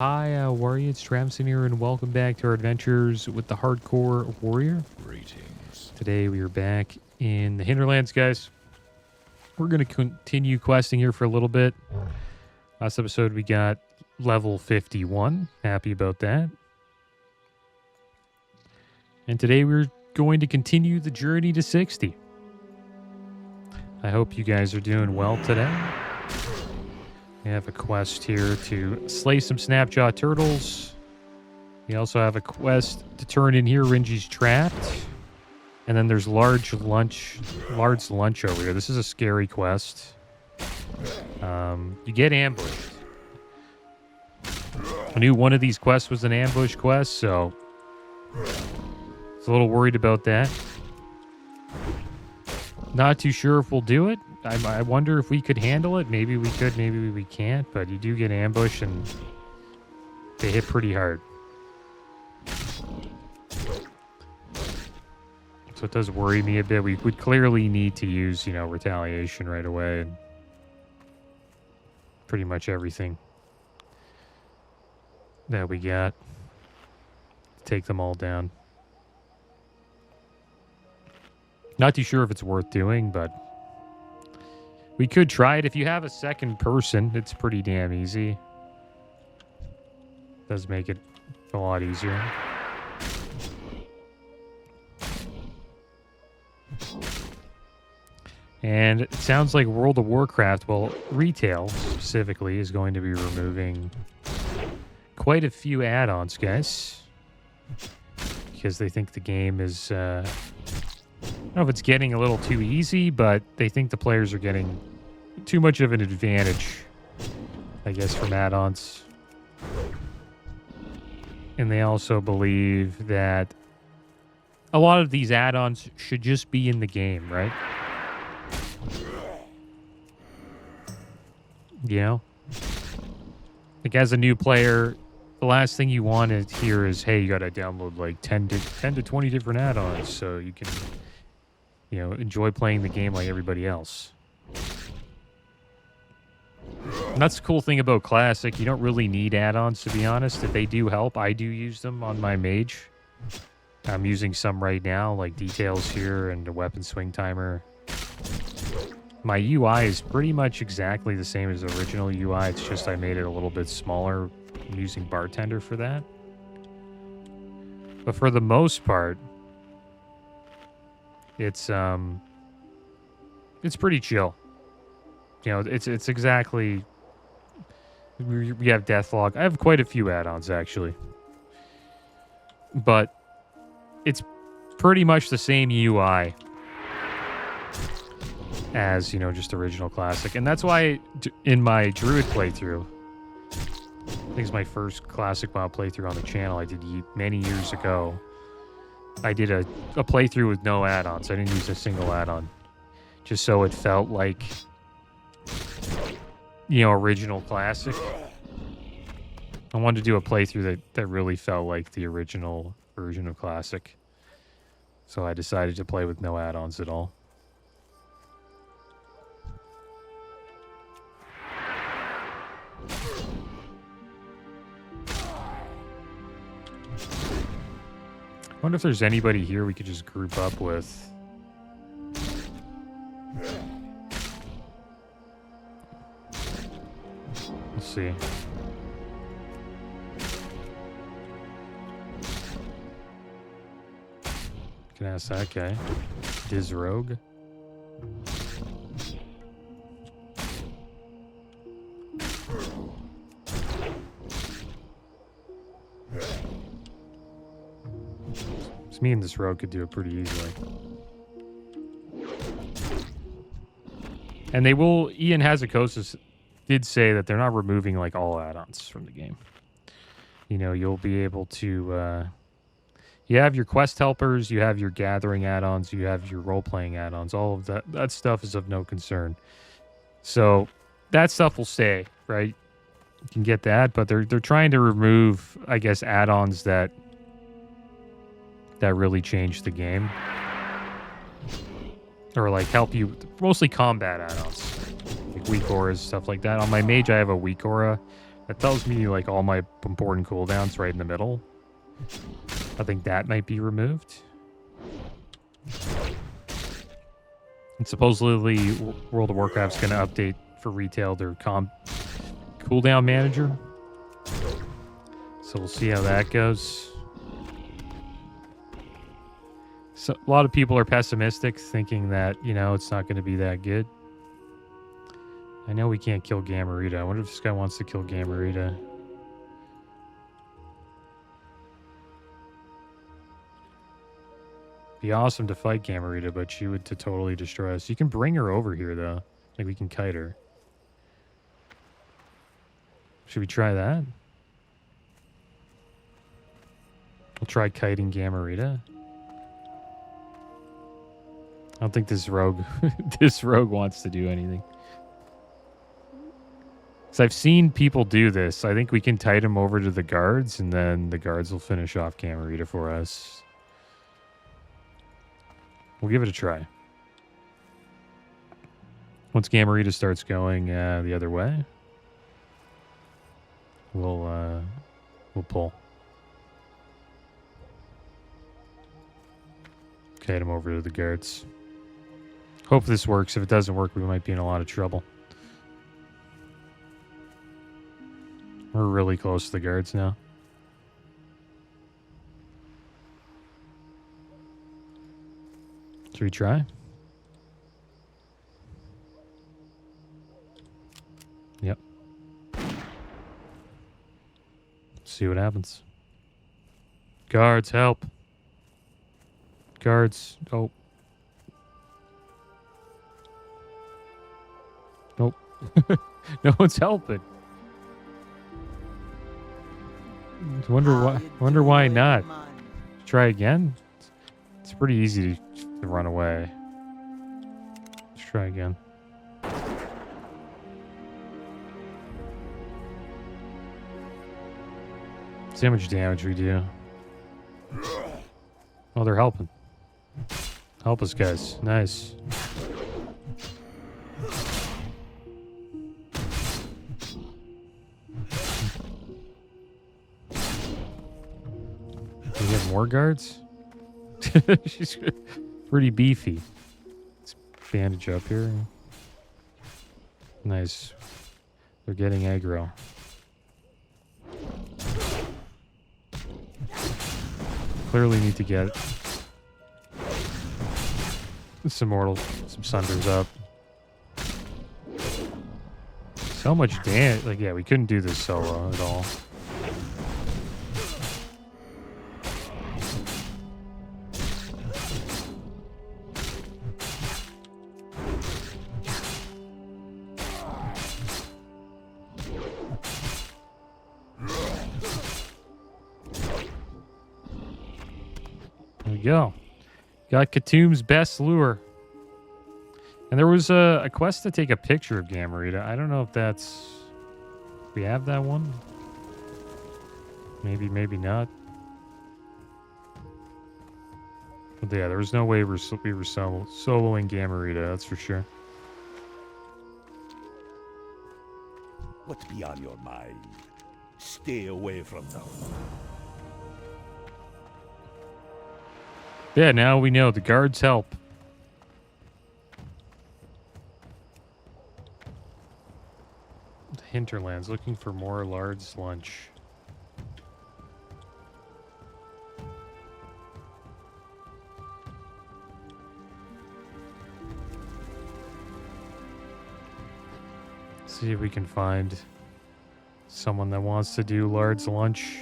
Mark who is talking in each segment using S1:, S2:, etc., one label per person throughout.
S1: Hi, how are you? It's Travis here, and welcome back to our adventures with the Hardcore Warrior.
S2: Greetings.
S1: Today we are back in the Hinterlands, guys. We're going to continue questing here for a little bit. Last episode we got level 51. Happy about that. And today we're going to continue the journey to 60. I hope you guys are doing well today. We have a quest here to slay some Snapjaw turtles. We also have a quest to turn in here Ringy's trapped. And then there's large lunch over here. This is a scary quest. You get ambushed. I knew one of these quests was an ambush quest, so I was a little worried about that. Not too sure if we'll do it. I wonder if we could handle it. Maybe we could, maybe we can't. But you do get ambushed, and they hit pretty hard. So it does worry me a bit. We would clearly need to use, retaliation right away. And pretty much everything that we got. Take them all down. Not too sure if it's worth doing, but we could try it. If you have a second person, it's pretty damn easy. Does make it a lot easier. And it sounds like World of Warcraft, well, retail specifically, is going to be removing quite a few add-ons, guys. Because they think the game is, I don't know if it's getting a little too easy, but they think the players are getting too much of an advantage, I guess, from add-ons. And they also believe that a lot of these add-ons should just be in the game, right? You know? Like, as a new player, the last thing you want to hear is, hey, you got to download like 10 to 20 different add-ons so you can, enjoy playing the game like everybody else. And that's the cool thing about Classic. You don't really need add-ons, to be honest. If they do help, I do use them on my mage. I'm using some right now, like details here and a WeaponSwingTimer. My UI is pretty much exactly the same as the original UI. It's just I made it a little bit smaller. I'm using Bartender for that. But for the most part, it's pretty chill. It's exactly... We have Deathlog. I have quite a few add-ons, actually. But it's pretty much the same UI as, just original Classic. And that's why in my Druid playthrough, I think it's my first Classic WoW playthrough on the channel I did many years ago, I did a playthrough with no add-ons. I didn't use a single add-on. Just so it felt like, original Classic. I wanted to do a playthrough that really felt like the original version of Classic. So I decided to play with no add-ons at all. I wonder if there's anybody here we could just group up with. Let's see. Can ask that guy. Diz Rogue. Me and this rogue could do it pretty easily. And they will... Ian Hazakosis did say that they're not removing, like, all add-ons from the game. You'll be able to... you have your quest helpers, you have your gathering add-ons, you have your role-playing add-ons. All of that stuff is of no concern. So, that stuff will stay, right? You can get that, but they're trying to remove, I guess, add-ons that really change the game. Or, like, help you... Mostly combat add-ons. Like weak auras, stuff like that. On my mage, I have a weak aura That tells me like all my important cooldowns right in the middle. I think that might be removed. And supposedly World of Warcraft's going to update for retail their cooldown manager. So we'll see how that goes. So a lot of people are pessimistic, thinking that, you know, it's not going to be that good. I know we can't kill Gamorita. I wonder if this guy wants to kill Gamorita. Be awesome to fight Gamorita, but she would totally destroy us. You can bring her over here, though. Like, we can kite her. Should we try that? We'll try kiting Gamorita. I don't think this rogue this rogue wants to do anything. Because I've seen people do this. I think we can tide him over to the guards, and then the guards will finish off Gamorita for us. We'll give it a try. Once Gamorita starts going the other way, we'll pull. Kite him over to the guards. Hope this works. If it doesn't work, we might be in a lot of trouble. We're really close to the guards now. Should we try? Yep. See what happens. Guards, help. Guards. Oh. Nope. No one's helping. Wonder why not. Try again. It's pretty easy to run away. Let's try again. See how much damage we do. Oh, they're helping. Help us, guys. Nice. Do we have more guards? She's pretty beefy. Let's bandage up here. Nice. They're getting aggro. Clearly need to get some Sunders up. So much damage. Like, yeah, we couldn't do this solo at all. There we go. Got Khatum's best lure. And there was a quest to take a picture of Gamorita. I don't know if that's... We have that one? Maybe, maybe not. But yeah, there was no way we were soloing Gamorita, that's for sure.
S2: What be on your mind? Stay away from them.
S1: Yeah, now we know the guards help. The hinterlands, looking for more large lunch. See if we can find someone that wants to do large lunch.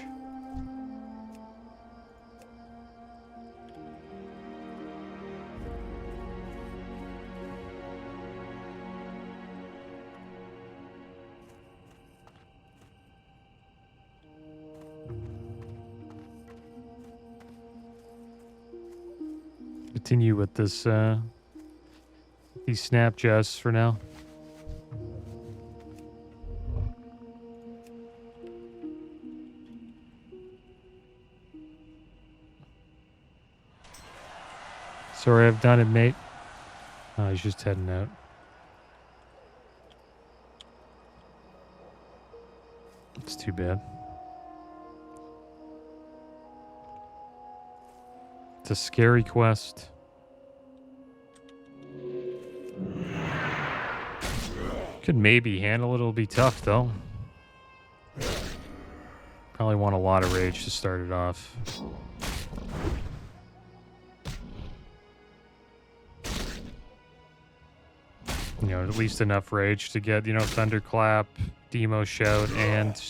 S1: Continue with this these snap chests for now. Sorry, I've done it, mate. Oh, he's just heading out. It's too bad. It's a scary quest. Could maybe handle it. It'll be tough, though. Probably want a lot of rage to start it off. You know, at least enough rage to get, you know, Thunderclap, Demo Shout, and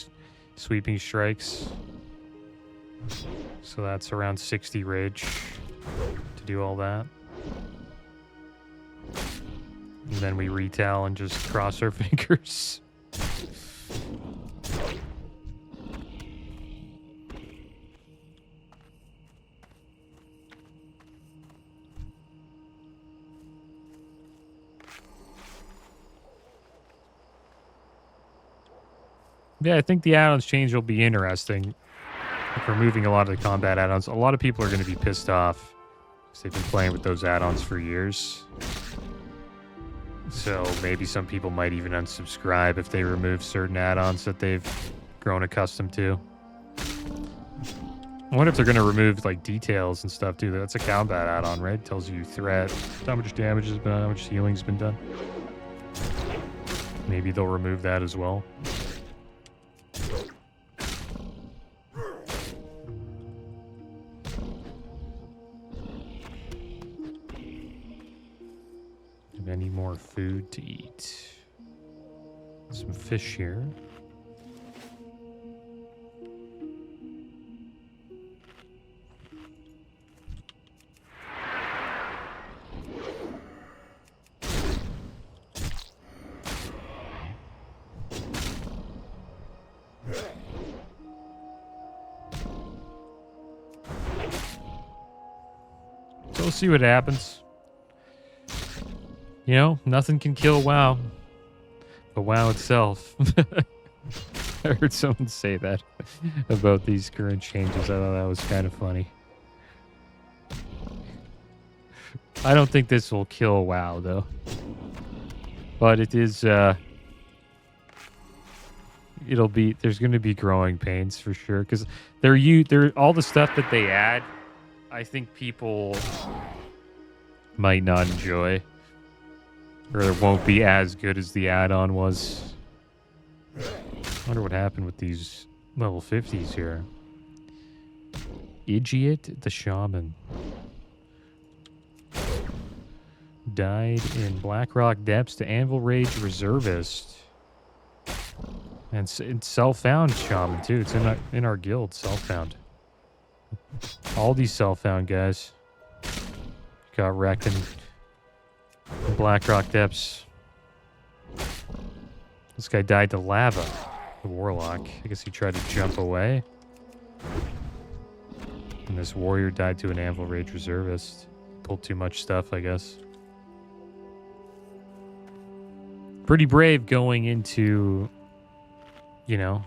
S1: Sweeping Strikes. So that's around 60 rage to do all that. And then we retail and just cross our fingers. Yeah, I think the add-ons change will be interesting. Like removing a lot of the combat add-ons. A lot of people are going to be pissed off because they've been playing with those add-ons for years. So maybe some people might even unsubscribe if they remove certain add-ons that they've grown accustomed to. I wonder if they're going to remove like details and stuff too. That's a combat add-on, right? Tells you threat, how much damage has been done, how much healing's been done. Maybe they'll remove that as well. Any more food to eat? Some fish here. So we'll see what happens. You know, nothing can kill WoW, but WoW itself. I heard someone say that about these current changes. I thought that was kind of funny. I don't think this will kill WoW, though. But it is, it'll be, there's going to be growing pains for sure. Because they're all the stuff that they add, I think people might not enjoy. Or it won't be as good as the add-on was. I wonder what happened with these level 50s here. Idiot the Shaman. Died in Blackrock Depths to Anvil Rage Reservist. And it's self-found Shaman too. It's in our guild, self-found. All these self-found guys got wrecked in Blackrock Depths. This guy died to lava. The Warlock. I guess he tried to jump away. And this warrior died to an Anvil Rage Reservist. Pulled too much stuff, I guess. Pretty brave going into, you know,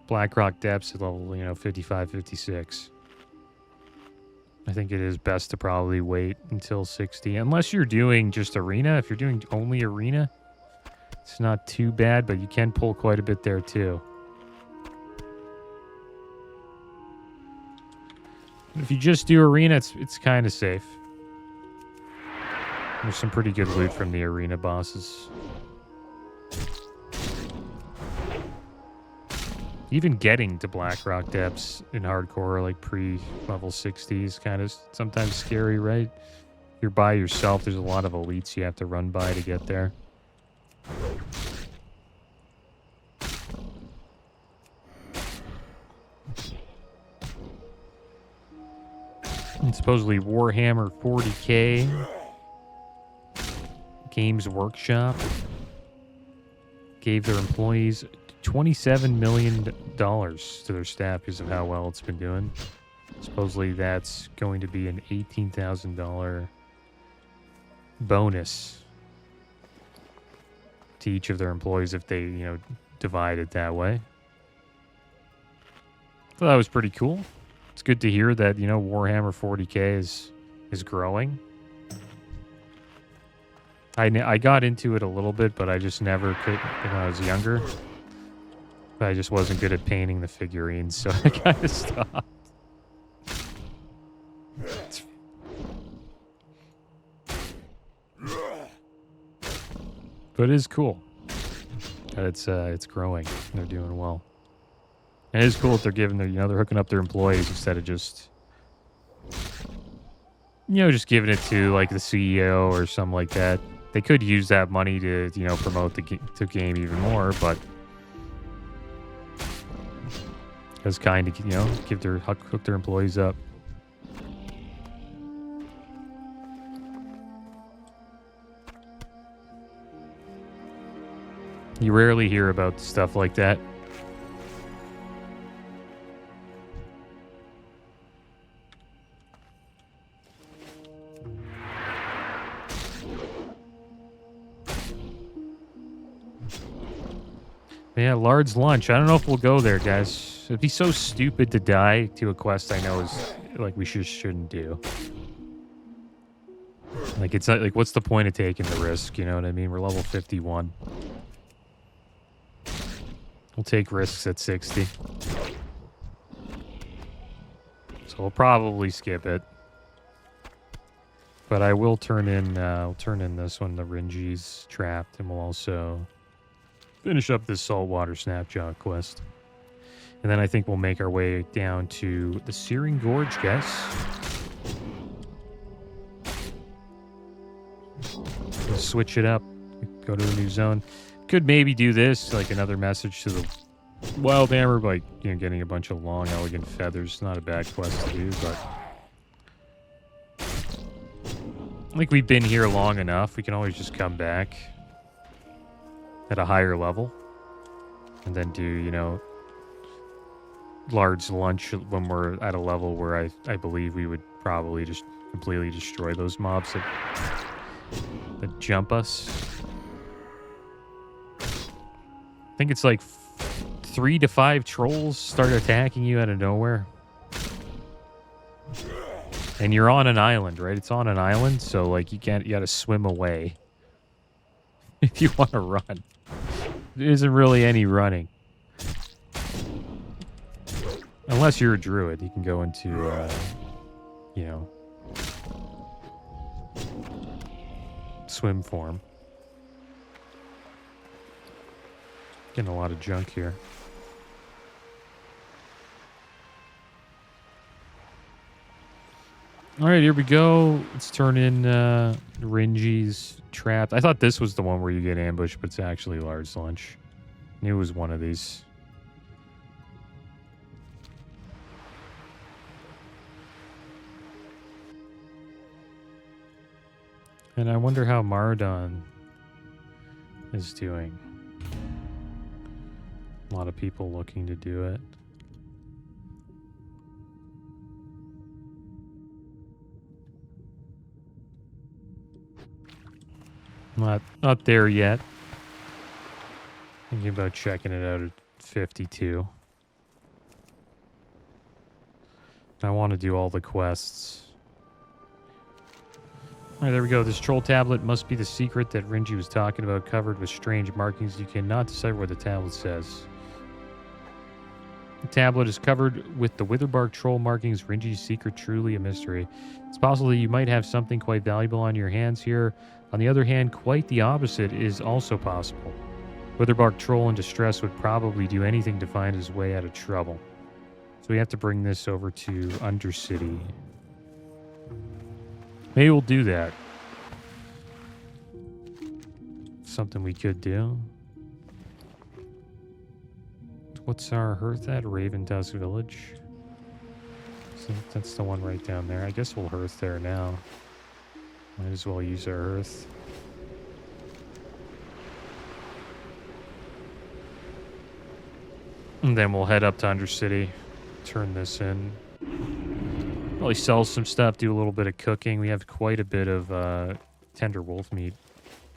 S1: Blackrock Depths at level, you know, 55, 56. I think it is best to probably wait until 60. Unless you're doing just arena. If you're doing only arena, it's not too bad, but you can pull quite a bit there too. If you just do arena, it's kind of safe. There's some pretty good loot from the arena bosses. Even getting to Blackrock Depths in hardcore, like pre-level 60 is kind of sometimes scary, right? If you're by yourself, there's a lot of elites you have to run by to get there. And supposedly Warhammer 40K Games Workshop gave their employees $27 million to their staff because of how well it's been doing. Supposedly that's going to be an $18,000 bonus to each of their employees if they, you know, divide it that way. So that was pretty cool. It's good to hear that, you know, Warhammer 40K is growing. I got into it a little bit, but I just never could when I was younger. But I just wasn't good at painting the figurines, so I kind of stopped. But it is cool. It's growing. They're doing well. And it is cool that they're giving their, they're hooking up their employees instead of just, just giving it to like the CEO or something like that. They could use that money to, promote the game even more, but it's kind of, hook their employees up. You rarely hear about stuff like that. Yeah, Lard's lunch. I don't know if we'll go there, guys. It'd be so stupid to die to a quest I know is like we shouldn't do. Like it's not like what's the point of taking the risk? You know what I mean? We're level 51. We'll take risks at 60. So we'll probably skip it. But I will turn in this one, the Rinji's Trapped, and we'll also finish up this Saltwater Snapjaw quest. And then I think we'll make our way down to the Searing Gorge, guys. We'll switch it up. Go to a new zone. Could maybe do this, like another message to the Wild Hammer, like, getting a bunch of long, elegant feathers. Not a bad quest to do, but I think we've been here long enough. We can always just come back at a higher level and then do, large lunch when we're at a level where I believe we would probably just completely destroy those mobs that jump us. I think it's like 3 to 5 trolls start attacking you out of nowhere. And you're on an island, right? It's on an island, so like you gotta swim away if you want to run. There isn't really any running. Unless you're a druid, you can go into, swim form. Getting a lot of junk here. All right, here we go. Let's turn in Rinji's Trapped. I thought this was the one where you get ambushed, but it's actually Large Lunch. Knew it was one of these. And I wonder how Mardon is doing. A lot of people looking to do it. Not there yet. Thinking about checking it out at 52. I want to do all the quests. Alright, there we go. This troll tablet must be the secret that Rinji was talking about, covered with strange markings. You cannot decipher what the tablet says. The tablet is covered with the Witherbark troll markings. Rinji's secret, truly a mystery. It's possible that you might have something quite valuable on your hands here. On the other hand, quite the opposite is also possible. Witherbark troll in distress would probably do anything to find his way out of trouble. So we have to bring this over to Undercity. Maybe we'll do that. Something we could do. What's our hearth at? Raven Dusk Village. So that's the one right down there. I guess we'll hearth there now. Might as well use our hearth. And then we'll head up to Undercity. Turn this in. Probably sell some stuff, do a little bit of cooking. We have quite a bit of tender wolf meat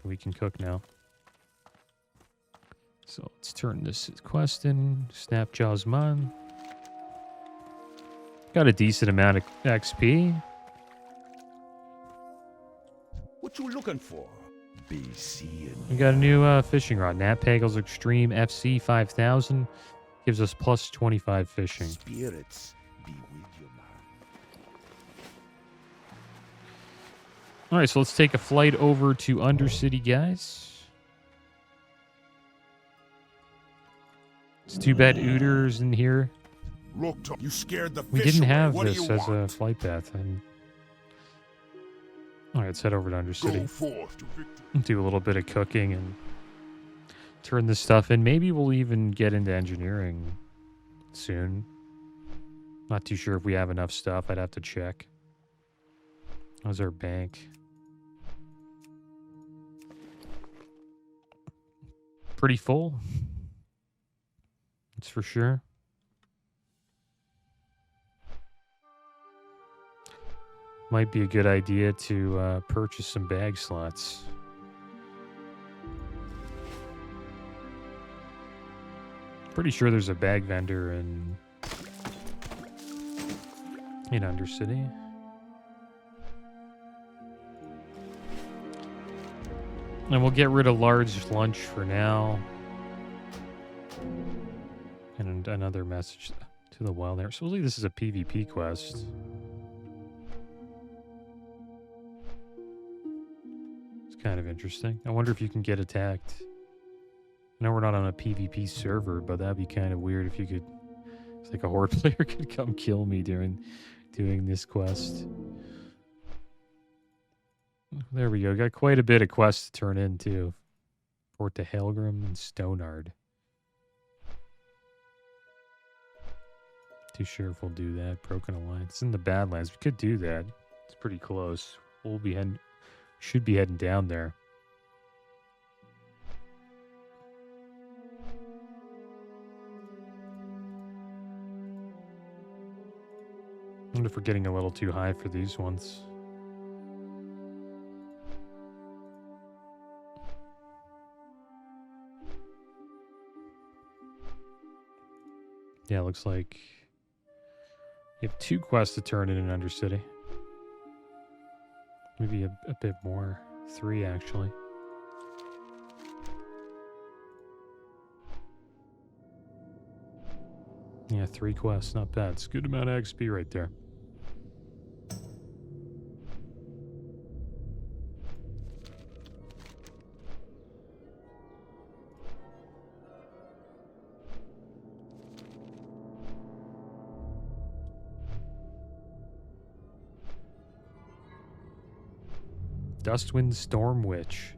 S1: we can cook now. So let's turn this quest in. Snapjaw's Mon. Got a decent amount of XP.
S2: What you looking for? be seeing.
S1: We got a new fishing rod. Nat Pagel's Extreme FC 5000. Gives us plus 25 fishing.
S2: Spirits be with you, man.
S1: All right, so let's take a flight over to Undercity, guys. It's too bad Ooter's in here.
S3: Look, you scared the
S1: We
S3: fish
S1: didn't
S3: away.
S1: have
S3: What do
S1: this
S3: you
S1: as a
S3: want?
S1: flight path. All right, let's head over to
S3: Go
S1: Undercity.
S3: forth to victory.
S1: Do a little bit of cooking and turn this stuff in. Maybe we'll even get into engineering soon. Not too sure if we have enough stuff. I'd have to check. How's our bank? Pretty full. That's for sure. Might be a good idea to purchase some bag slots. Pretty sure there's a bag vendor in Undercity. And we'll get rid of large lunch for now. And another message to the wild there. Supposedly this is a PvP quest. It's kind of interesting. I wonder if you can get attacked. I know we're not on a PvP server, but that'd be kind of weird if you could... It's like a horde player could come kill me during doing this quest. There we go. Got quite a bit of quests to turn in, too. Port to Helgrim and Stonard. Too sure if we'll do that. Broken Alliance. It's in the Badlands. We could do that. It's pretty close. We'll be heading... Should be heading down there. I wonder if we're getting a little too high for these ones. Yeah, looks like you have 2 quests to turn in Undercity. Maybe a bit more. 3, actually. Yeah, 3 quests. Not bad. It's a good amount of XP right there. Dustwind Storm Witch.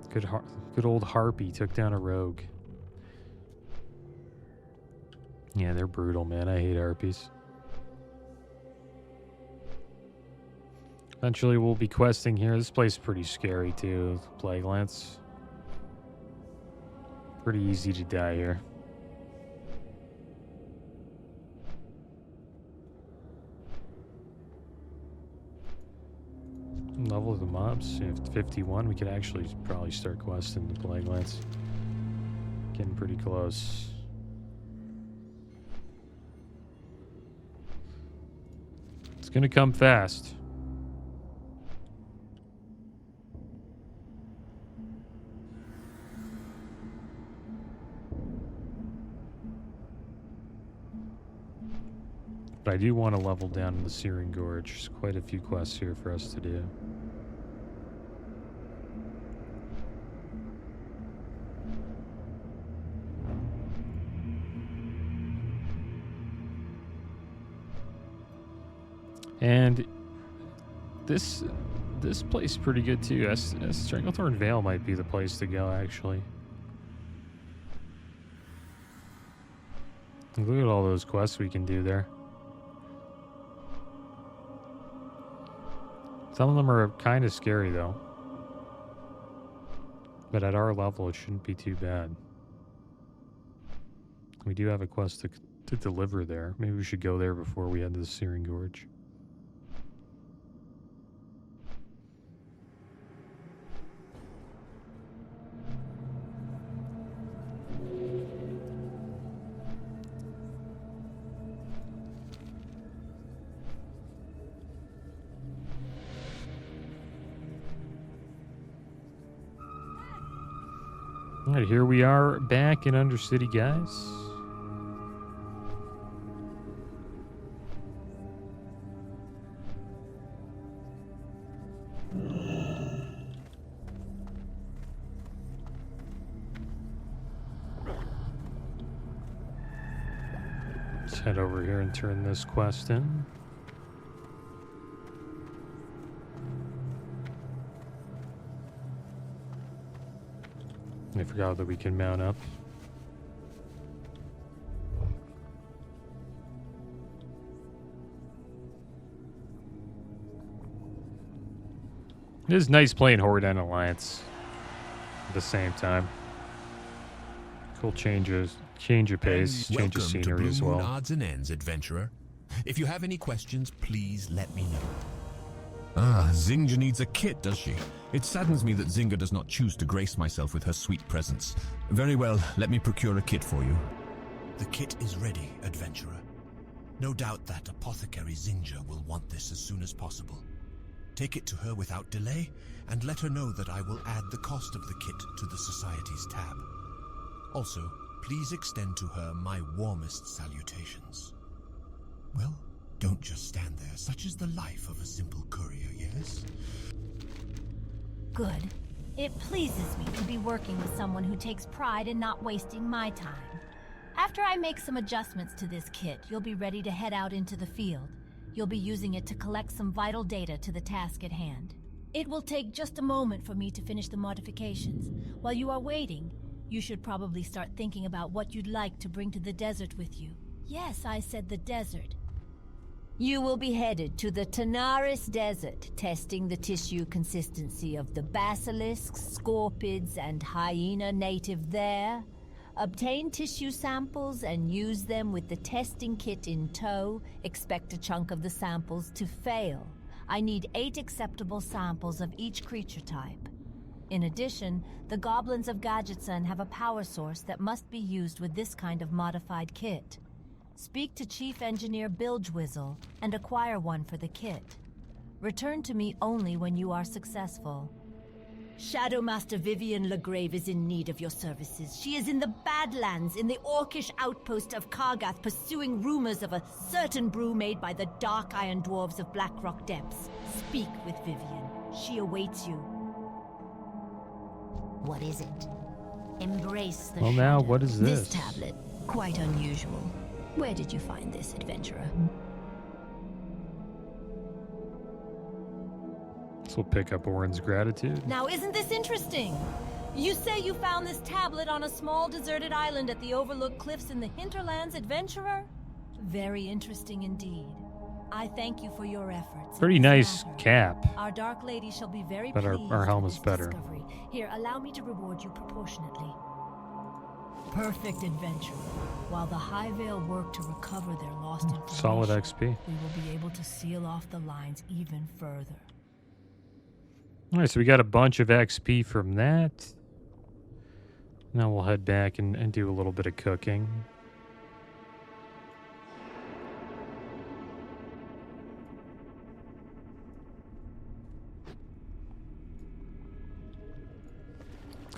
S1: Good old Harpy took down a rogue. Yeah, they're brutal, man. I hate harpies. Eventually, we'll be questing here. This place is pretty scary, too. Plague Lance. Pretty easy to die here. Level of the mobs. If 51, we could actually probably start questing the Plague Lance. Getting pretty close. It's gonna come fast. But I do want to level down in the Searing Gorge. There's quite a few quests here for us to do. And this place is pretty good too. Stranglethorn Vale might be the place to go, actually. Look at all those quests we can do there. Some of them are kind of scary, though. But at our level, it shouldn't be too bad. We do have a quest to deliver there. Maybe we should go there before we head to the Searing Gorge. All right, here we are back in Undercity, guys. Let's head over here and turn this quest in. I forgot that we can mount up. It is nice playing Horde and Alliance at the same time. Cool changes, change of pace, change of scenery as well.
S4: Odds and ends, adventurer. If you have any questions, please let me know. Ah, Zinga needs a kit, does she? It saddens me that Zinga does not choose to grace myself with her sweet presence. Very well, let me procure a kit for you.
S5: The kit is ready, adventurer. No doubt that apothecary Zinga will want this as soon as possible. Take it to her without delay, and let her know that I will add the cost of the kit to the Society's tab. Also, please extend to her my warmest salutations. Well, don't just stand there. Such is the life of a simple courier, yes?
S6: Good. It pleases me to be working with someone who takes pride in not wasting my time. After I make some adjustments to this kit, you'll be ready to head out into the field. You'll be using it to collect some vital data to the task at hand. It will take just a moment for me to finish the modifications. While you are waiting, you should probably start thinking about what you'd like to bring to the desert with you. Yes, I said the desert. You will be headed to the Tanaris Desert, testing the tissue consistency of the basilisks, scorpids, and hyena native there. Obtain tissue samples and use them with the testing kit in tow. Expect a chunk of the samples to fail. I need 8 acceptable samples of each creature type. In addition, the goblins of Gadgetson have a power source that must be used with this kind of modified kit. Speak to Chief Engineer Bilgewizzle and acquire one for the kit. Return to me only when you are successful. Shadowmaster Vivian Legrave is in need of your services. She is in the Badlands, in the Orcish outpost of Kargath, pursuing rumors of a certain brew made by the Dark Iron Dwarves of Blackrock Depths. Speak with Vivian. She awaits you. What is it? Embrace the
S1: Well, now,
S6: shadow.
S1: what is this?
S6: This tablet, quite unusual. Where did you find this, adventurer?
S1: This will pick up Orin's gratitude.
S6: Now, isn't this interesting? You say you found this tablet on a small deserted island at the overlooked cliffs in the hinterlands, adventurer? Very interesting indeed. I thank you for your efforts.
S1: Pretty
S6: in this
S1: nice
S6: matter.
S1: cap.
S6: Our Dark Lady shall be very
S1: But
S6: pleased
S1: our helm
S6: with
S1: is
S6: this
S1: better.
S6: discovery. Here, allow me to reward you proportionately. Perfect, adventurer. While the High Veil work to recover their lost information,
S1: Solid XP.
S6: we will be able to seal off the lines even further.
S1: All right, so we got a bunch of XP from that. Now we'll head back and do a little bit of cooking.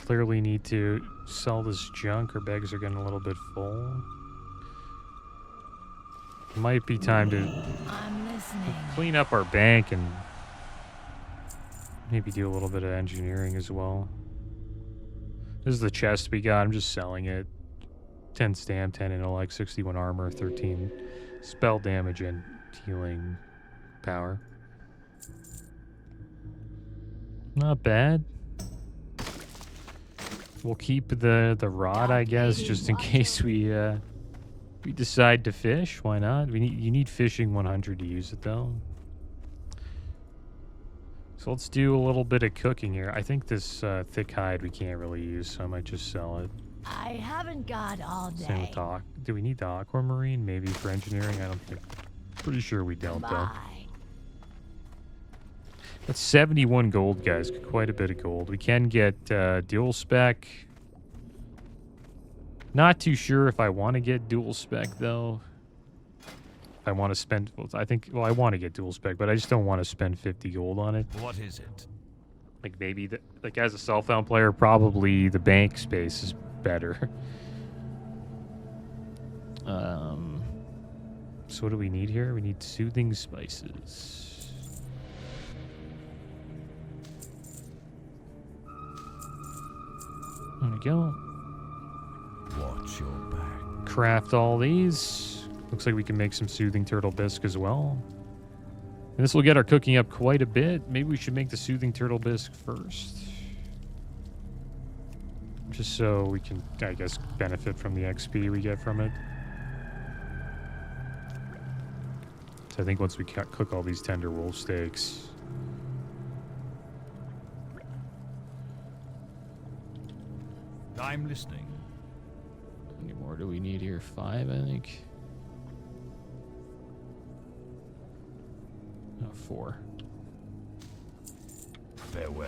S1: Clearly need to sell this junk. Our bags are getting a little bit full. Might be time to
S6: I'm listening.
S1: clean up our bank and maybe do a little bit of engineering as well. This is the chest we got. I'm just selling it. 10 stam, 10 intellect, 61 armor, 13 spell damage, and healing power. Not bad. We'll keep the rod, I guess, just in case we decide to fish. Why not? You need fishing 100 to use it though. So let's do a little bit of cooking here. I think this thick hide we can't really use, so I might just sell it.
S6: I haven't got all day.
S1: Same with the do we need the aquamarine maybe for engineering? I don't think. Pretty sure we don't though.
S6: Bye.
S1: That's 71 gold, guys. Quite a bit of gold. We can get dual spec. Not too sure if I want to get dual spec though. I want to spend. I want to get dual spec, but I just don't want to spend 50 gold on it.
S2: What is it?
S1: Like maybe the, like as a self-found player, probably the bank space is better. So what do we need here? We need soothing spices. There we go.
S2: Watch your back.
S1: Craft all these. Looks like we can make some soothing turtle bisque as well. And this will get our cooking up quite a bit. Maybe we should make the soothing turtle bisque first. Just so we can, I guess, benefit from the XP we get from it. So I think once we cook all these tender wolf steaks.
S2: I'm listening.
S1: How many more do we need here? 5, I think. No, 4.
S2: Farewell.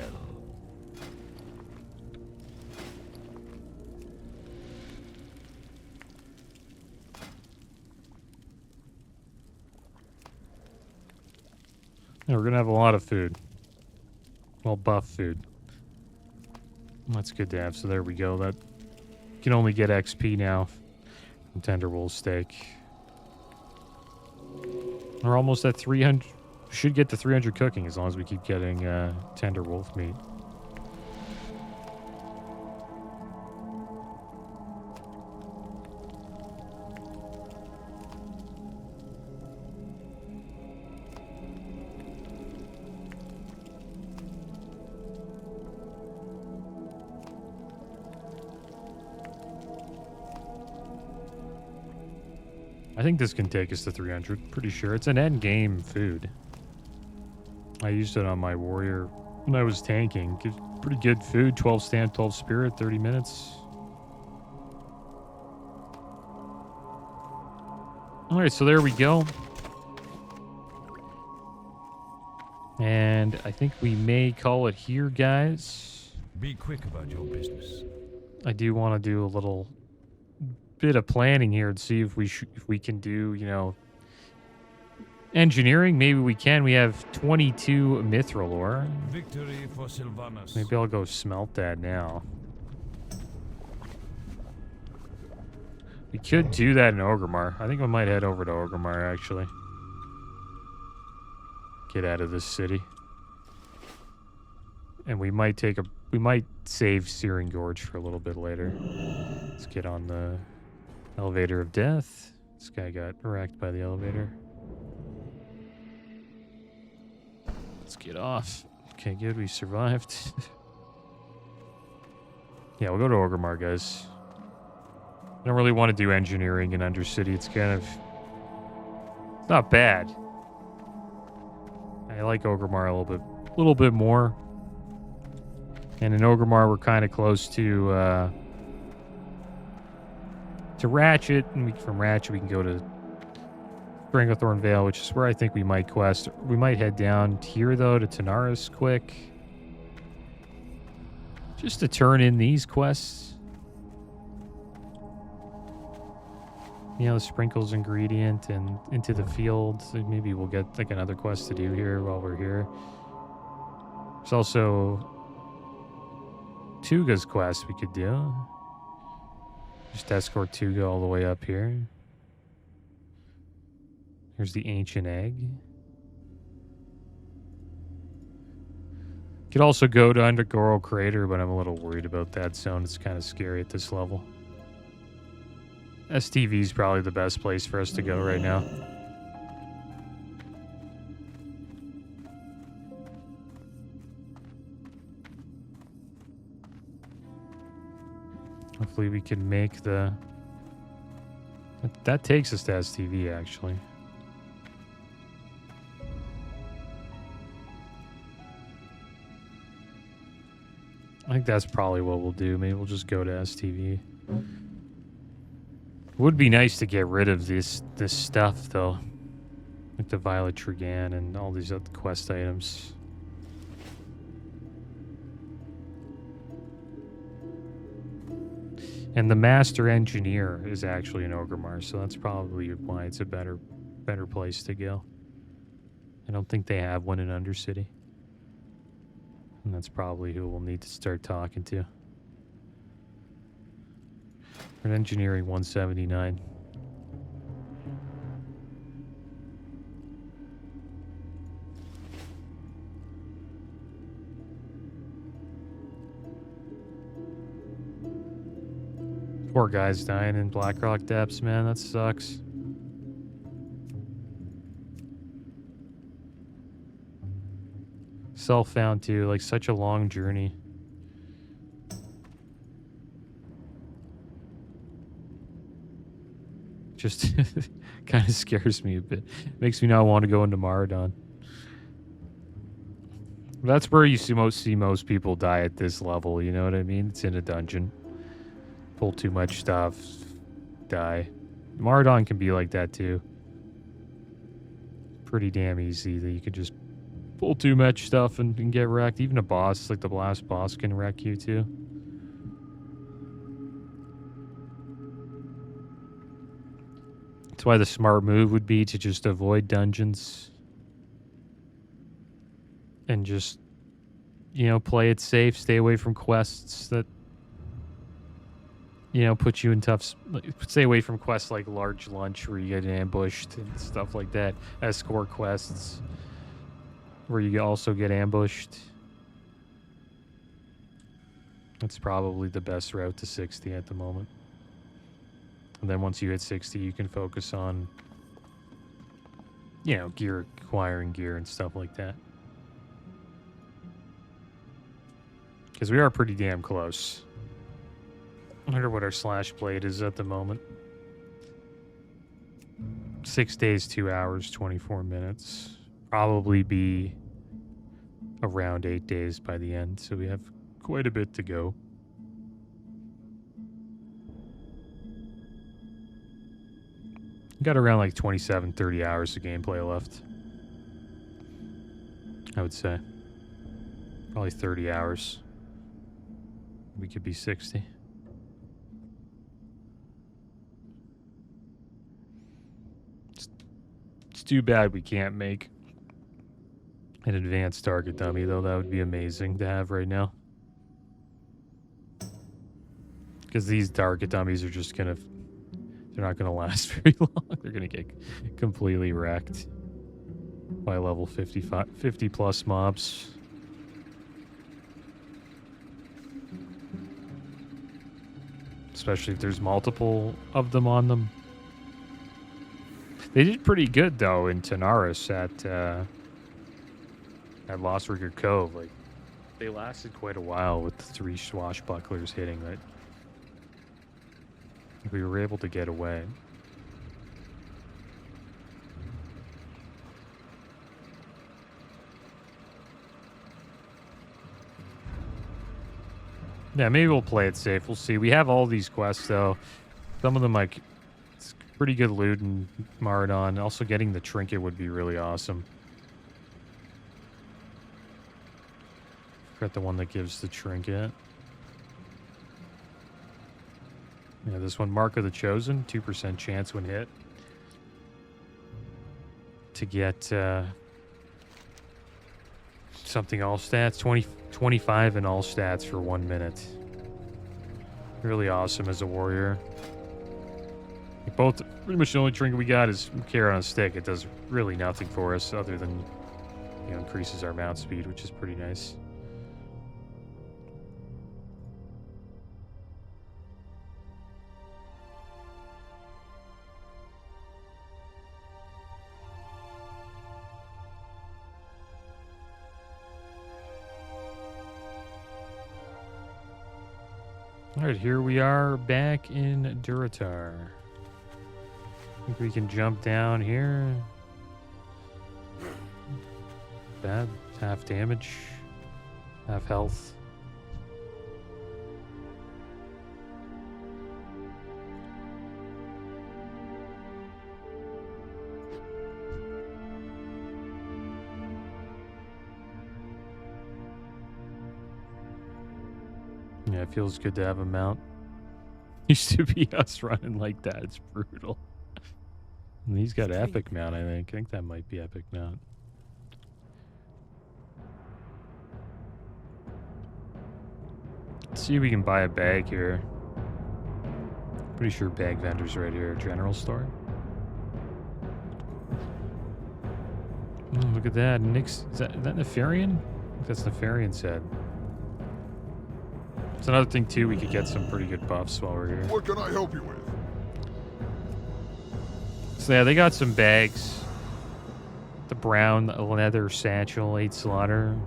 S1: Yeah, we're gonna have a lot of food. Well, buff food. That's good to have. So there we go. That can only get XP now from tender wolf steak. We're almost at 300. Should get to 300 cooking as long as we keep getting tender wolf meat. I think this can take us to 300. Pretty sure. It's an end game food. I used it on my warrior when I was tanking. Pretty good food. 12 stamp, 12 spirit, 30 minutes. Alright, so there we go. And I think we may call it here, guys.
S2: Be quick about your business.
S1: I do want to do a little bit of planning here and see if we can do, you know, engineering. Maybe we can. We have 22 mithril ore.
S2: Victory for Sylvanas.
S1: Maybe I'll go smelt that now. We could do that in Orgrimmar. I think I might head over to Orgrimmar, actually. Get out of this city. And we might save Searing Gorge for a little bit later. Let's get on the elevator of death. This guy got wrecked by the elevator. Let's get off. Okay, good. We survived. Yeah, we'll go to Orgrimmar, guys. I don't really want to do engineering in Undercity. It's kind of... It's not bad. I like Orgrimmar a little bit more. And in Orgrimmar, we're kind of close to Ratchet, and from Ratchet we can go to Stranglethorn Vale, which is where I think we might quest. We might head down here though to Tanaris quick, just to turn in these quests. You know, the sprinkles ingredient and into the field. So maybe we'll get like another quest to do here while we're here. There's also Tuga's quest we could do. Just escort Tuga all the way up here. Here's the ancient egg. Could also go to Undergoro Crater, but I'm a little worried about that zone. It's kind of scary at this level. STV is probably the best place for us to go right now. Hopefully we can make the... That takes us to STV, actually. I think that's probably what we'll do. Maybe we'll just go to STV. Would be nice to get rid of this stuff, though. Like the Violet Trigan and all these other quest items. And the Master Engineer is actually in Orgrimmar, so that's probably why it's a better place to go. I don't think they have one in Undercity. And that's probably who we'll need to start talking to. We're at engineering 179. Poor guy's dying in Blackrock Depths, man. That sucks. Self-found too, like such a long journey. Just kind of scares me a bit. Makes me not want to go into Maradon. That's where you see most people die at this level, you know what I mean? It's in a dungeon. Pull too much stuff, die. Maradon can be like that too. Pretty damn easy that you could just pull too much stuff and get wrecked. Even a boss, like the last boss, can wreck you too. That's why the smart move would be to just avoid dungeons. And just, you know, play it safe. Stay away from quests that, you know, put you in tough... Stay away from quests like Large Lunch where you get ambushed and stuff like that. Escort quests where you also get ambushed. That's probably the best route to 60 at the moment. And then once you hit 60, you can focus on, you know, acquiring gear and stuff like that. Because we are pretty damn close. I wonder what our slash blade is at the moment. 6 days, 2 hours, 24 minutes. Probably be around 8 days by the end, so we have quite a bit to go. Got around like 27, 30 hours of gameplay left. I would say. Probably 30 hours. We could be 60. It's too bad we can't make an advanced target dummy, though. That would be amazing to have right now. Because these target dummies are just gonna... They're not gonna last very long. They're gonna get completely wrecked by level 55, 50 plus mobs. Especially if there's multiple of them on them. They did pretty good though in Tanaris at Lost Rigger Cove. Like, they lasted quite a while with the 3 swashbucklers hitting. Right, we were able to get away. Yeah, maybe we'll play it safe. We'll see. We have all these quests, though. Some of them, like, it's pretty good loot in Maradon. Also, getting the trinket would be really awesome. Forgot the one that gives the trinket. Yeah, this one, Mark of the Chosen, 2% chance when hit. To get something all stats, 25 in all stats for 1 minute. Really awesome as a warrior. Both, pretty much the only trinket we got is Carrot on a Stick. It does really nothing for us other than, you know, increases our mount speed, which is pretty nice. Alright, here we are back in Durotar. I think we can jump down here. Bad. Half damage. Half health. Yeah, it feels good to have a mount. Used to be us running like that. It's brutal. And he's got epic mount, I think. I think that might be epic mount. see if we can buy a bag here. Pretty sure bag vendors right here. General store. Look at that. Is that Nefarian? I think that's Nefarian's head. It's another thing too. We could get some pretty good buffs while we're here.
S3: What can I help you with?
S1: So yeah, they got some bags. The brown leather satchel, 8 slaughter.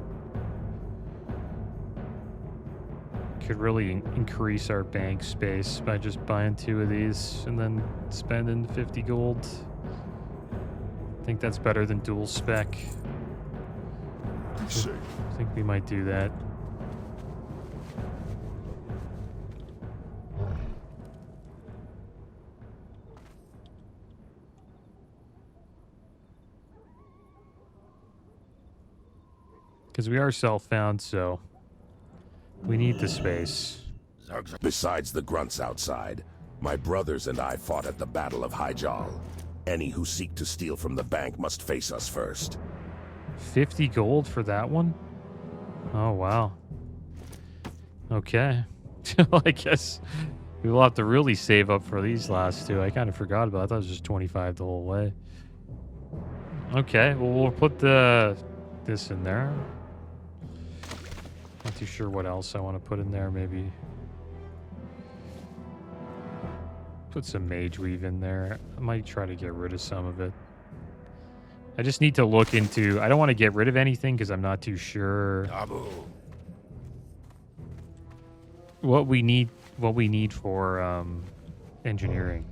S1: Could really increase our bank space by just buying 2 of these and then spending 50 gold. I think that's better than dual spec.
S3: Safe.
S1: I think we might do that. Because we are self-found, so we need the space.
S7: Besides the grunts outside, my brothers and I fought at the Battle of Hyjal. Any who seek to steal from the bank must face us first.
S1: 50 gold for that one? Oh, wow. Okay. I guess we'll have to really save up for these last 2. I kind of forgot about it. I thought it was just 25 the whole way. Okay, well, we'll put this in there. Not too sure what else I want to put in there. Maybe put some mage weave in there. I might try to get rid of some of it. I just need to look into... I don't want to get rid of anything because I'm not too sure what we need for engineering.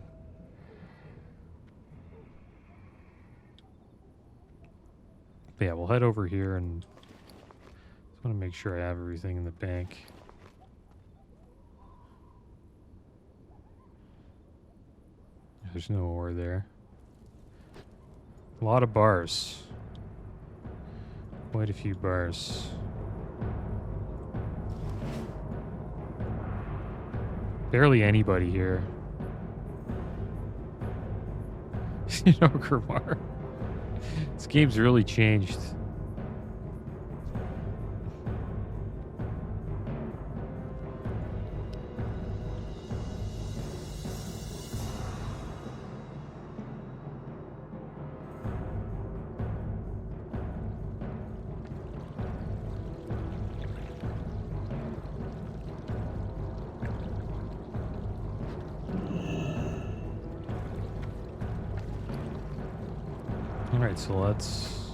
S1: But yeah, we'll head over here and just want to make sure I have everything in the bank. There's no ore there. A lot of bars. Quite a few bars. Barely anybody here. You know, Grimar. This game's really changed. Alright, so let's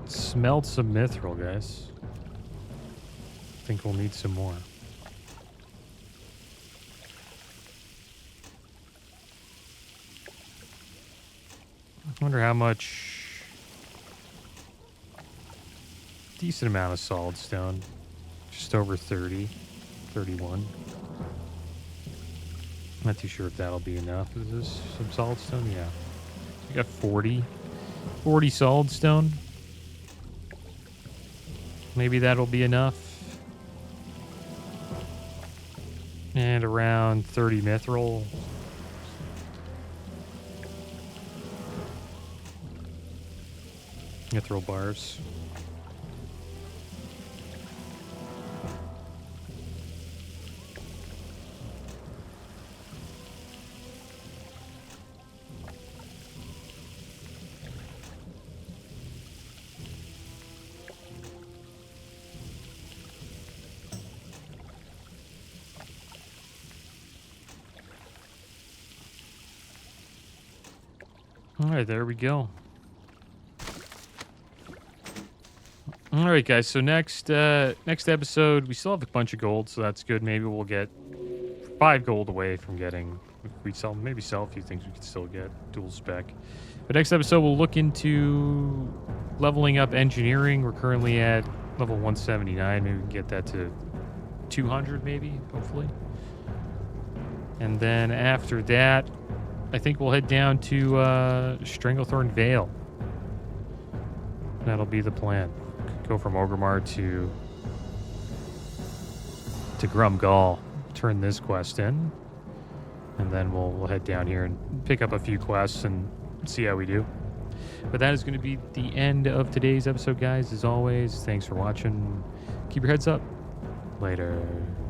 S1: smelt some mithril, guys. I think we'll need some more. I wonder how much... Decent amount of solid stone. Just over 30. 31. Not too sure if that'll be enough. Is this some solid stone? Yeah. We got 40 solid stone. Maybe that'll be enough. And around 30 mithril. Mithril bars. Alright, there we go. Alright, guys, so next episode, we still have a bunch of gold, so that's good. Maybe we'll get 5 gold away from getting... If we maybe sell a few things we could still get dual spec. But next episode, we'll look into leveling up engineering. We're currently at level 179. Maybe we can get that to 200, maybe, hopefully. And then after that... I think we'll head down to Stranglethorn Vale. That'll be the plan. Go from Orgrimmar to Grumgall. Turn this quest in. And then we'll head down here and pick up a few quests and see how we do. But that is going to be the end of today's episode, guys. As always, thanks for watching. Keep your heads up. Later.